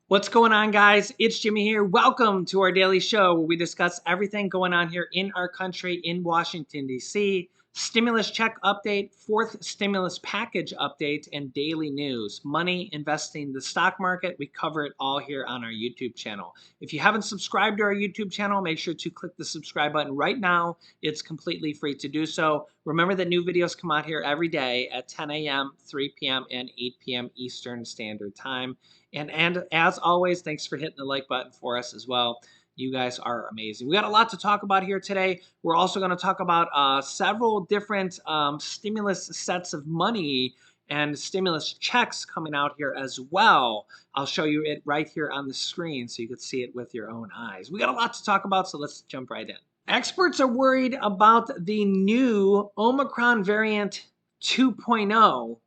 What's going on, guys? It's Jimmy here. Welcome to our daily show where we discuss everything going on here in our country in Washington, D.C. Stimulus check update, fourth stimulus package update, and daily news. Money, investing, the stock market. We cover it all here on our YouTube channel. If you haven't subscribed to our YouTube channel, make sure to click the subscribe button right now. It's completely free to do so. Remember that new videos come out here every day at 10 a.m., 3 p.m., and 8 p.m. Eastern Standard Time. And as always, thanks for hitting the like button for us as well. You guys are amazing. We got a lot to talk about here today. We're also going to talk about several different stimulus sets of money and stimulus checks coming out here as well. I'll show you it right here on the screen so you can see it with your own eyes. We got a lot to talk about, so let's jump right in. Experts are worried about the new Omicron variant 2.0,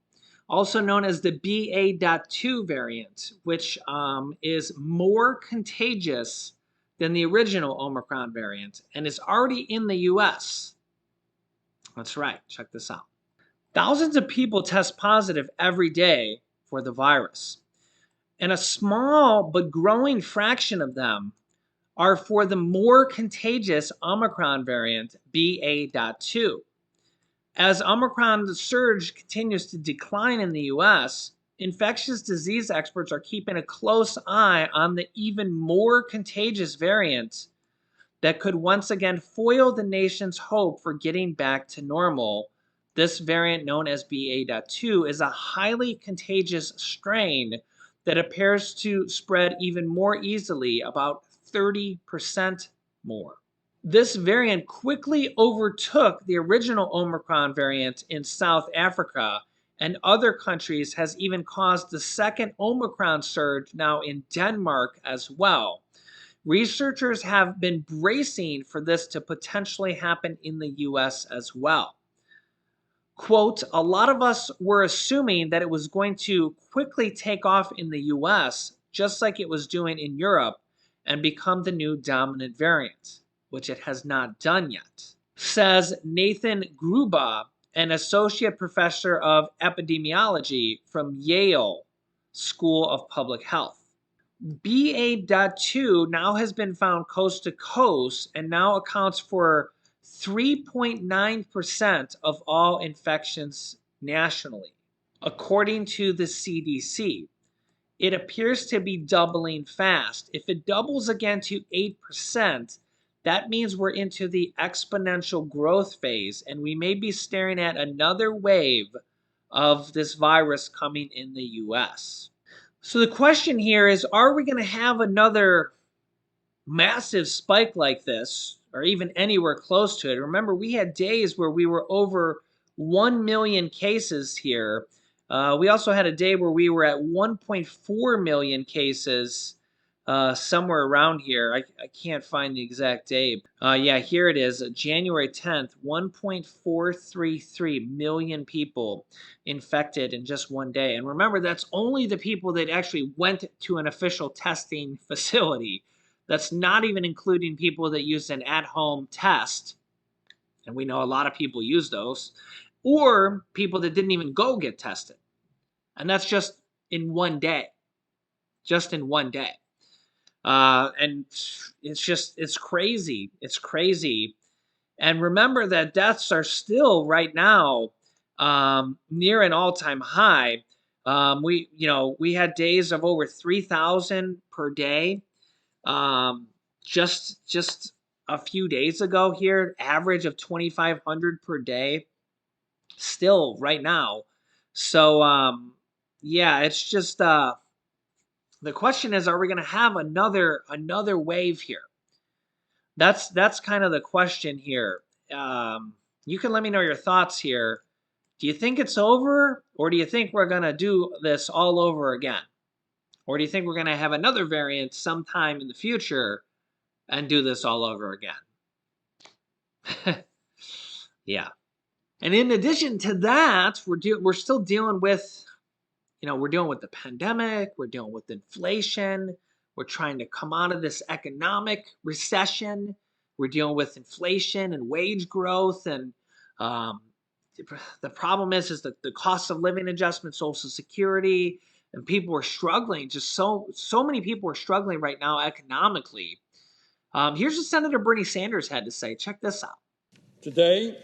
also known as the BA.2 variant, which is more contagious than the original Omicron variant and is already in the US. That's right, check this out. Thousands of people test positive every day for the virus, and a small but growing fraction of them are for the more contagious Omicron variant BA.2. As Omicron surge continues to decline in the US, infectious disease experts are keeping a close eye on the even more contagious variant that could once again foil the nation's hope for getting back to normal. This variant, known as BA.2, is a highly contagious strain that appears to spread even more easily, about 30% more. This variant quickly overtook the original Omicron variant in South Africa and other countries, has even caused the second Omicron surge now in Denmark as well. Researchers have been bracing for this to potentially happen in the US as well. Quote, a lot of us were assuming that it was going to quickly take off in the US, just like it was doing in Europe, and become the new dominant variant, which it has not done yet, says Nathan Gruba, an associate professor of epidemiology from Yale School of Public Health. BA.2 now has been found coast to coast and now accounts for 3.9% of all infections nationally, according to the CDC. It appears to be doubling fast. If it doubles again to 8%, that means we're into the exponential growth phase, and we may be staring at another wave of this virus coming in the US. So the question here is, are we going to have another massive spike like this, or even anywhere close to it? Remember, we had days where we were over 1 million cases here. We also had a day where we were at 1.4 million cases, somewhere around here. I can't find the exact date. Yeah, here it is, January 10th, 1.433 million people infected in just one day. And remember, that's only the people that actually went to an official testing facility. That's not even including people that used an at-home test, and we know a lot of people use those, or people that didn't even go get tested. And that's just in one day. Just in one day. And it's crazy. It's crazy. And remember that deaths are still right now near an all-time high. We had days of over 3,000 per day. Just a few days ago here, average of 2,500 per day. Still right now. So yeah, it's just the question is, are we going to have another wave here? That's kind of the question here. You can let me know your thoughts here. Do you think it's over, or do you think we're going to do this all over again? Or do you think we're going to have another variant sometime in the future and do this all over again? Yeah. And in addition to that, we're still dealing with, we're dealing with the pandemic, we're dealing with inflation, we're trying to come out of this economic recession, we're dealing with inflation and wage growth, and the problem is that the cost of living adjustment, Social Security, and people were struggling. Just so many people are struggling right now economically. Here's what Senator Bernie Sanders had to say. Check this out. Today,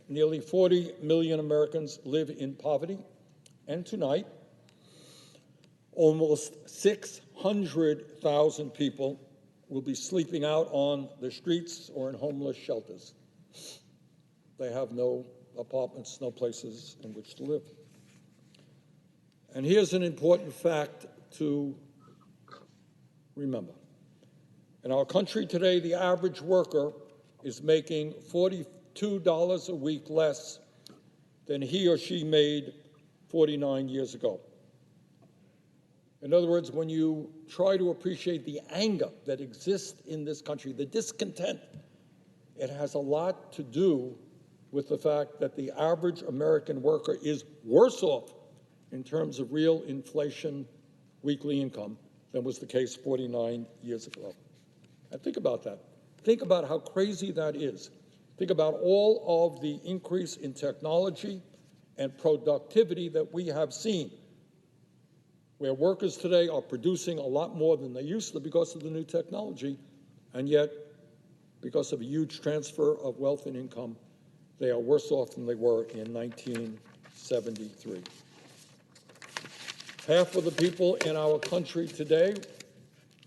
nearly 40 million Americans live in poverty, and tonight, almost 600,000 people will be sleeping out on the streets or in homeless shelters. They have no apartments, no places in which to live. And here's an important fact to remember. In our country today, the average worker is making $42 a week less than he or she made 49 years ago. In other words, when you try to appreciate the anger that exists in this country, the discontent, it has a lot to do with the fact that the average American worker is worse off in terms of real inflation, weekly income, than was the case 49 years ago. And think about that. Think about how crazy that is. Think about all of the increase in technology and productivity that we have seen, where workers today are producing a lot more than they used to because of the new technology, and yet, because of a huge transfer of wealth and income, they are worse off than they were in 1973. Half of the people in our country today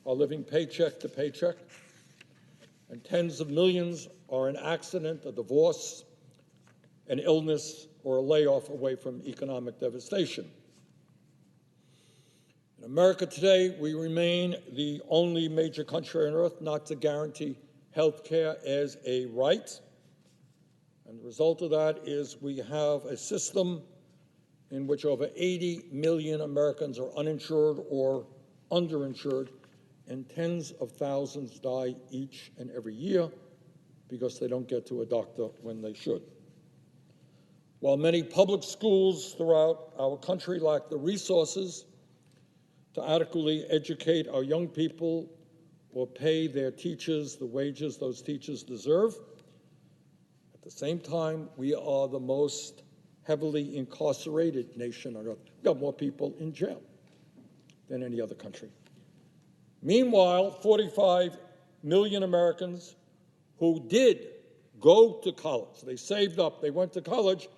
are living paycheck to paycheck, and tens of millions are an accident, a divorce, an illness, or a layoff away from economic devastation. In America today, we remain the only major country on earth not to guarantee health care as a right. And the result of that is we have a system in which over 80 million Americans are uninsured or underinsured, and tens of thousands die each and every year because they don't get to a doctor when they should. While many public schools throughout our country lack the resources to adequately educate our young people or pay their teachers the wages those teachers deserve, at the same time, we are the most heavily incarcerated nation on earth. We've got more people in jail than any other country. Meanwhile, 45 million Americans who did go to college, they saved up, they went to college,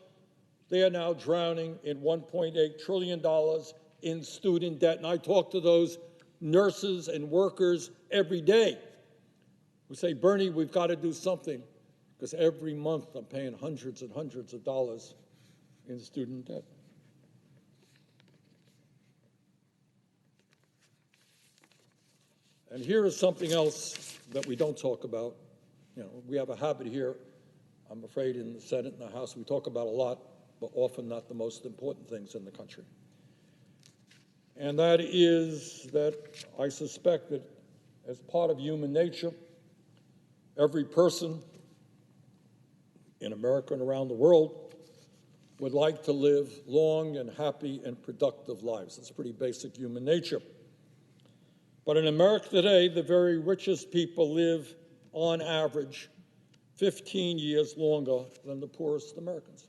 they are now drowning in $1.8 trillion in student debt. And I talk to those nurses and workers every day who say, Bernie, we've got to do something, because every month I'm paying hundreds and hundreds of dollars in student debt. And here is something else that we don't talk about. You know, we have a habit here, I'm afraid, in the Senate and the House, we talk about a lot, but often not the most important things in the country. And that is that I suspect that as part of human nature, every person in America and around the world would like to live long and happy and productive lives. It's pretty basic human nature. But in America today, the very richest people live, on average, 15 years longer than the poorest Americans.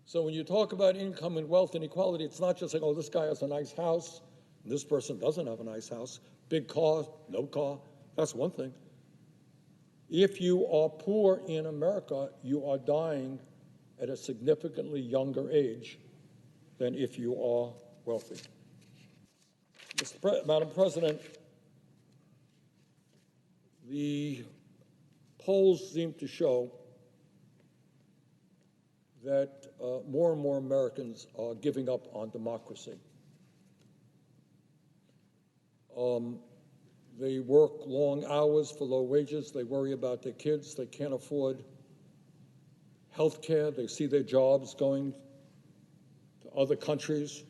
So when you talk about income and wealth inequality, it's not just like, oh, this guy has a nice house, and this person doesn't have a nice house, big car, no car. That's one thing. If you are poor in America, you are dying at a significantly younger age than if you are wealthy. Madam President, the polls seem to show that more and more Americans are giving up on democracy. They work long hours for low wages. They worry about their kids. They can't afford health care. They see their jobs going to other countries.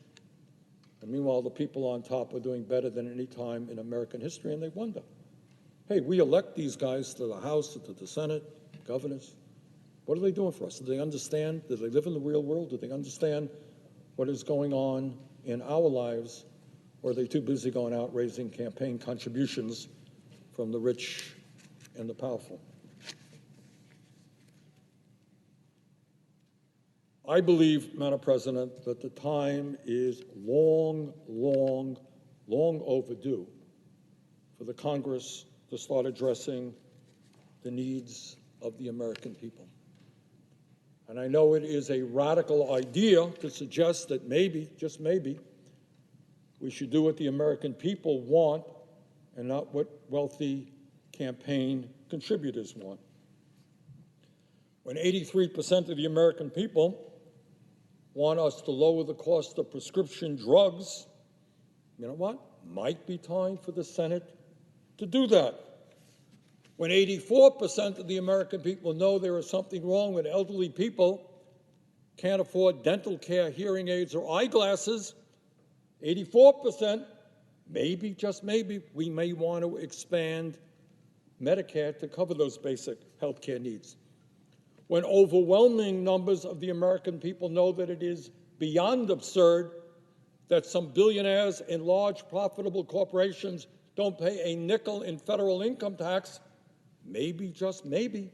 And meanwhile, the people on top are doing better than any time in American history, and they wonder, hey, we elect these guys to the House, to the Senate, governors. What are they doing for us? Do they understand? Do they live in the real world? Do they understand what is going on in our lives? Or are they too busy going out raising campaign contributions from the rich and the powerful? I believe, Madam President, that the time is long overdue for the Congress to start addressing the needs of the American people. And I know it is a radical idea to suggest that maybe, just maybe, we should do what the American people want and not what wealthy campaign contributors want. When 83% of the American people want us to lower the cost of prescription drugs, you know what? Might be time for the Senate to do that. When 84% of the American people know there is something wrong with elderly people can't afford dental care, hearing aids, or eyeglasses, 84%, maybe, just maybe, we may want to expand Medicare to cover those basic health care needs. When overwhelming numbers of the American people know that it is beyond absurd that some billionaires in large profitable corporations don't pay a nickel in federal income tax, maybe, just maybe,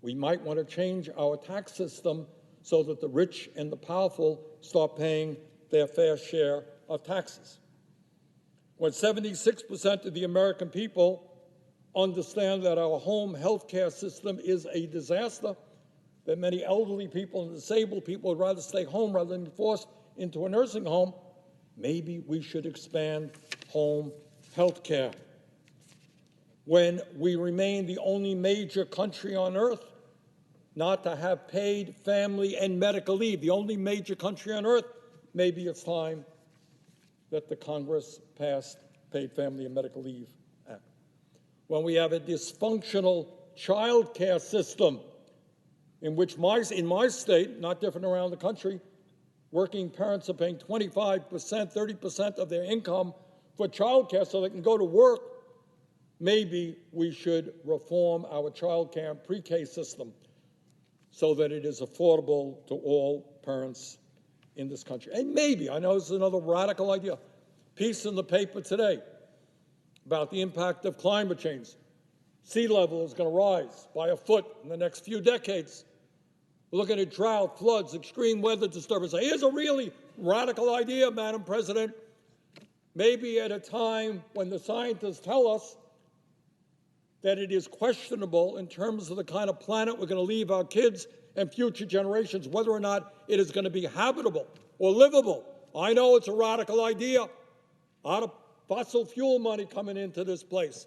we might want to change our tax system so that the rich and the powerful start paying their fair share of taxes. When 76% of the American people understand that our home health care system is a disaster, that many elderly people and disabled people would rather stay home rather than be forced into a nursing home, maybe we should expand home health care. When we remain the only major country on earth not to have paid family and medical leave, the only major country on earth, maybe it's time that the Congress passed Paid Family and Medical Leave Act. When we have a dysfunctional child care system in which in my state, not different around the country, working parents are paying 25%, 30% of their income for child care so they can go to work, maybe we should reform our child care and pre-K system so that it is affordable to all parents in this country. And maybe, I know this is another radical idea, piece in the paper today about the impact of climate change. Sea level is going to rise by a foot in the next few decades. We're looking at drought, floods, extreme weather disturbance. Here's a really radical idea, Madam President. Maybe at a time when the scientists tell us that it is questionable in terms of the kind of planet we're going to leave our kids and future generations, whether or not it is going to be habitable or livable. I know it's a radical idea. A lot of fossil fuel money coming into this place.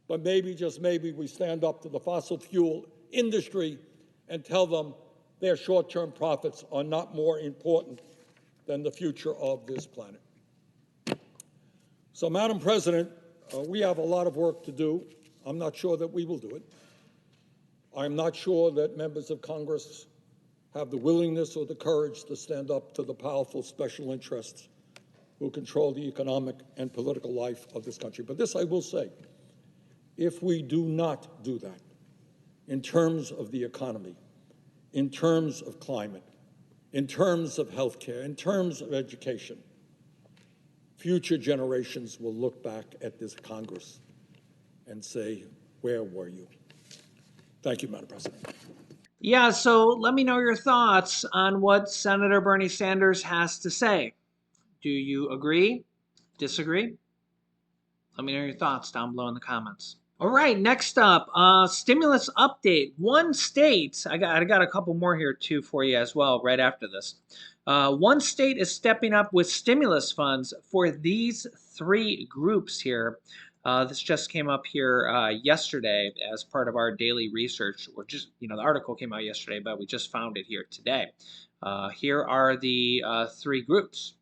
But maybe, just maybe, we stand up to the fossil fuel industry and tell them their short-term profits are not more important than the future of this planet. So, Madam President, we have a lot of work to do. I'm not sure that we will do it. I'm not sure that members of Congress have the willingness or the courage to stand up to the powerful special interests who control the economic and political life of this country. But this I will say, if we do not do that, in terms of the economy, in terms of climate, in terms of health care, in terms of education, future generations will look back at this Congress and say, where were you? Thank you, Madam President. Yeah, so let me know your thoughts on what Senator Bernie Sanders has to say. Do you agree? Disagree? Let me know your thoughts down below in the comments. All right, next up, stimulus update. One state, I got a couple more here too for you as well right after this. One state is stepping up with stimulus funds for these three groups here. This just came up here yesterday as part of our daily research, or just, the article came out yesterday, but we just found it here today. Here are the three groups.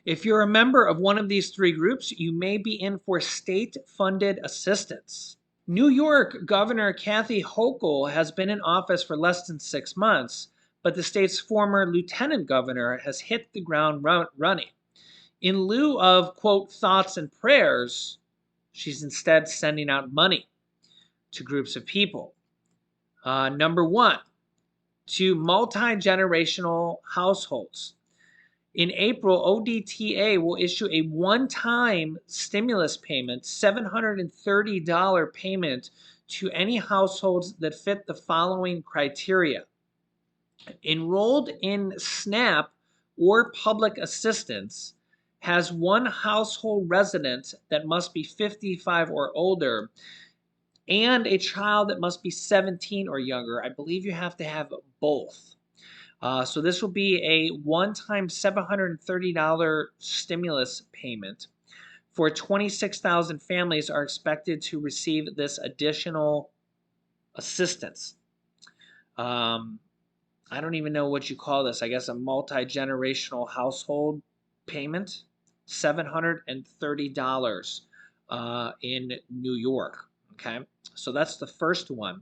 If you're a member of one of these three groups, you may be in for state-funded assistance. New York Governor Kathy Hochul has been in office for less than 6 months, but the state's former lieutenant governor has hit the ground running. In lieu of, quote, thoughts and prayers, she's instead sending out money to groups of people. Number one, to multi-generational households. In April, ODTA will issue a one-time stimulus payment, $730 payment to any households that fit the following criteria. Enrolled in SNAP or public assistance has one household resident that must be 55 or older and a child that must be 17 or younger. I believe you have to have both. So this will be a one-time $730 stimulus payment for 26,000 families are expected to receive this additional assistance. Um, I don't even know what you call this. I guess a multi-generational household payment, $730 in New York. Okay, so that's the first one.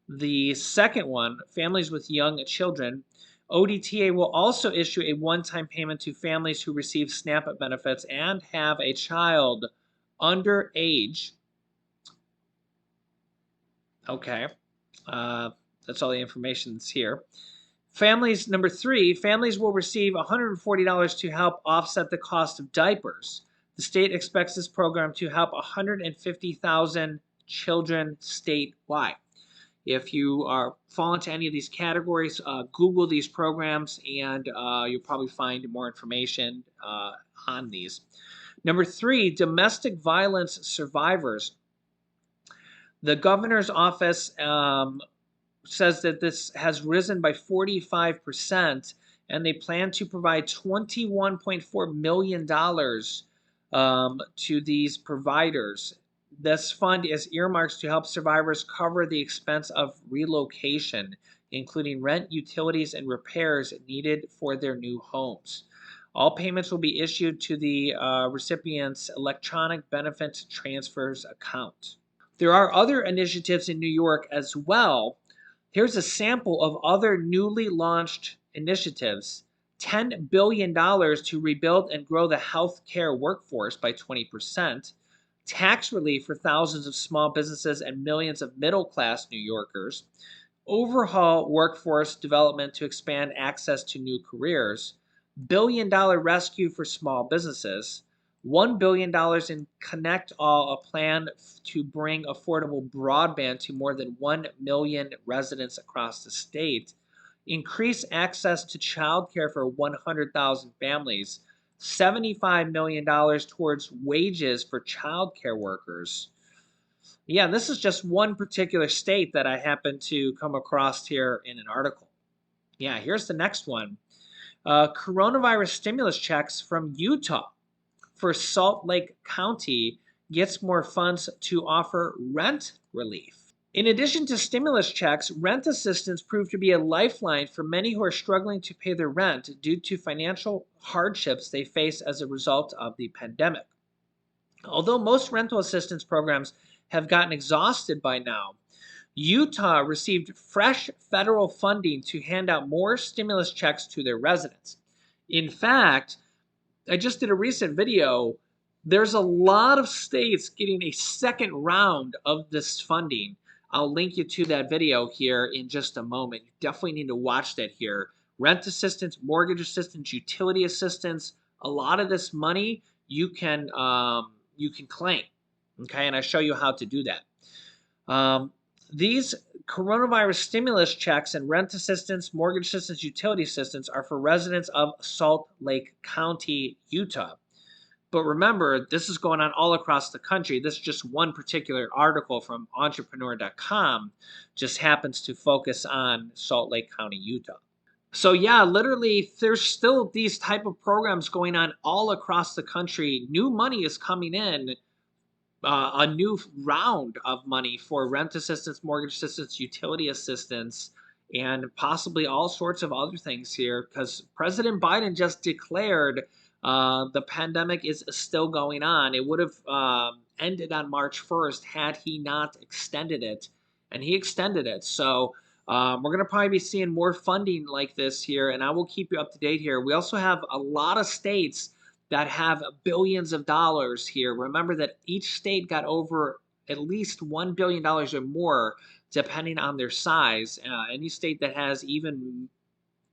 The second one, families with young children, ODTA will also issue a one-time payment to families who receive SNAP benefits and have a child under age. Okay, uh, that's all the information that's here. Families, number three, families will receive $140 to help offset the cost of diapers. The state expects this program to help 150,000 children statewide. If you fall into any of these categories, Google these programs and you'll probably find more information on these. Number three, domestic violence survivors. The governor's office says that this has risen by 45%, and they plan to provide $21.4 million to these providers. This fund is earmarked to help survivors cover the expense of relocation, including rent, utilities, and repairs needed for their new homes. All payments will be issued to the recipient's electronic benefits transfers account. There are other initiatives in New York as well. Here's a sample of other newly launched initiatives. $10 billion to rebuild and grow the healthcare workforce by 20%, tax relief for thousands of small businesses and millions of middle class New Yorkers, overhaul workforce development to expand access to new careers, $1 billion rescue for small businesses, $1 billion in Connect All, a plan to bring affordable broadband to more than 1 million residents across the state, increase access to childcare for 100,000 families, $75 million towards wages for childcare workers. Yeah, this is just one particular state that I happened to come across here in an article. Yeah, here's the next one. Coronavirus stimulus checks from Utah for Salt Lake County gets more funds to offer rent relief. In addition to stimulus checks, rent assistance proved to be a lifeline for many who are struggling to pay their rent due to financial hardships they face as a result of the pandemic. Although most rental assistance programs have gotten exhausted by now, Utah received fresh federal funding to hand out more stimulus checks to their residents. In fact, I just did a recent video. There's a lot of states getting a second round of this funding. I'll link you to that video here in just a moment. You definitely need to watch that here. Rent assistance, mortgage assistance, utility assistance. A lot of this money you can claim. Okay, and I show you how to do that. These coronavirus stimulus checks and rent assistance, mortgage assistance, utility assistance are for residents of Salt Lake County, Utah. But remember, this is going on all across the country. This is just one particular article from entrepreneur.com, just happens to focus on Salt Lake County, Utah. So yeah, literally, there's still these type of programs going on all across the country. New money is coming in, a new round of money for rent assistance, mortgage assistance, utility assistance, and possibly all sorts of other things here because President Biden just declared the pandemic is still going on. It would have ended on March 1st had he not extended it, and he extended it. So we're going to probably be seeing more funding like this here, and I will keep you up to date here. We also have a lot of states that have billions of dollars here. Remember that each state got over at least $1 billion or more, depending on their size. Any state that has even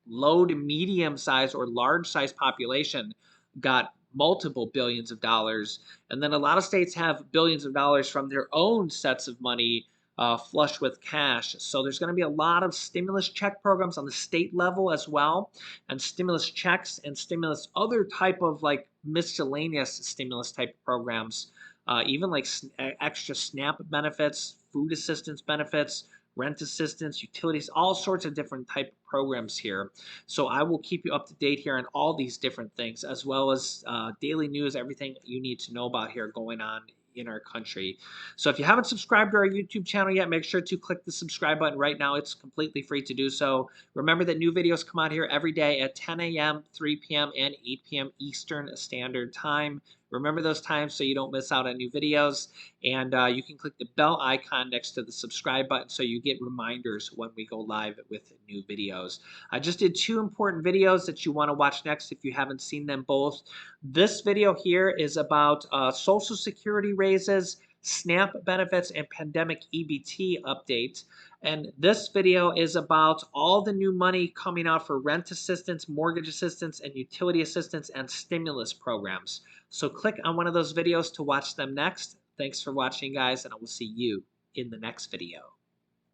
low to medium size or large size population got multiple billions of dollars. And then a lot of states have billions of dollars from their own sets of money flush with cash. So there's going to be a lot of stimulus check programs on the state level as well, and stimulus checks and stimulus other type of like miscellaneous stimulus type programs, even like extra SNAP benefits, food assistance benefits, rent assistance, utilities, all sorts of different type of programs here. So I will keep you up to date here on all these different things, as well as daily news, everything you need to know about here going on in our country. So if you haven't subscribed to our YouTube channel yet, make sure to click the subscribe button right now. It's completely free to do so. Remember that new videos come out here every day at 10 a.m., 3 p.m., and 8 p.m. Eastern Standard Time. Remember those times so you don't miss out on new videos. And you can click the bell icon next to the subscribe button so you get reminders when we go live with new videos. I just did 2 important videos that you want to watch next if you haven't seen them both. This video here is about Social Security raises, SNAP benefits, and pandemic EBT updates. And this video is about all the new money coming out for rent assistance, mortgage assistance, and utility assistance and stimulus programs. So click on one of those videos to watch them next. Thanks for watching, guys, and I will see you in the next video.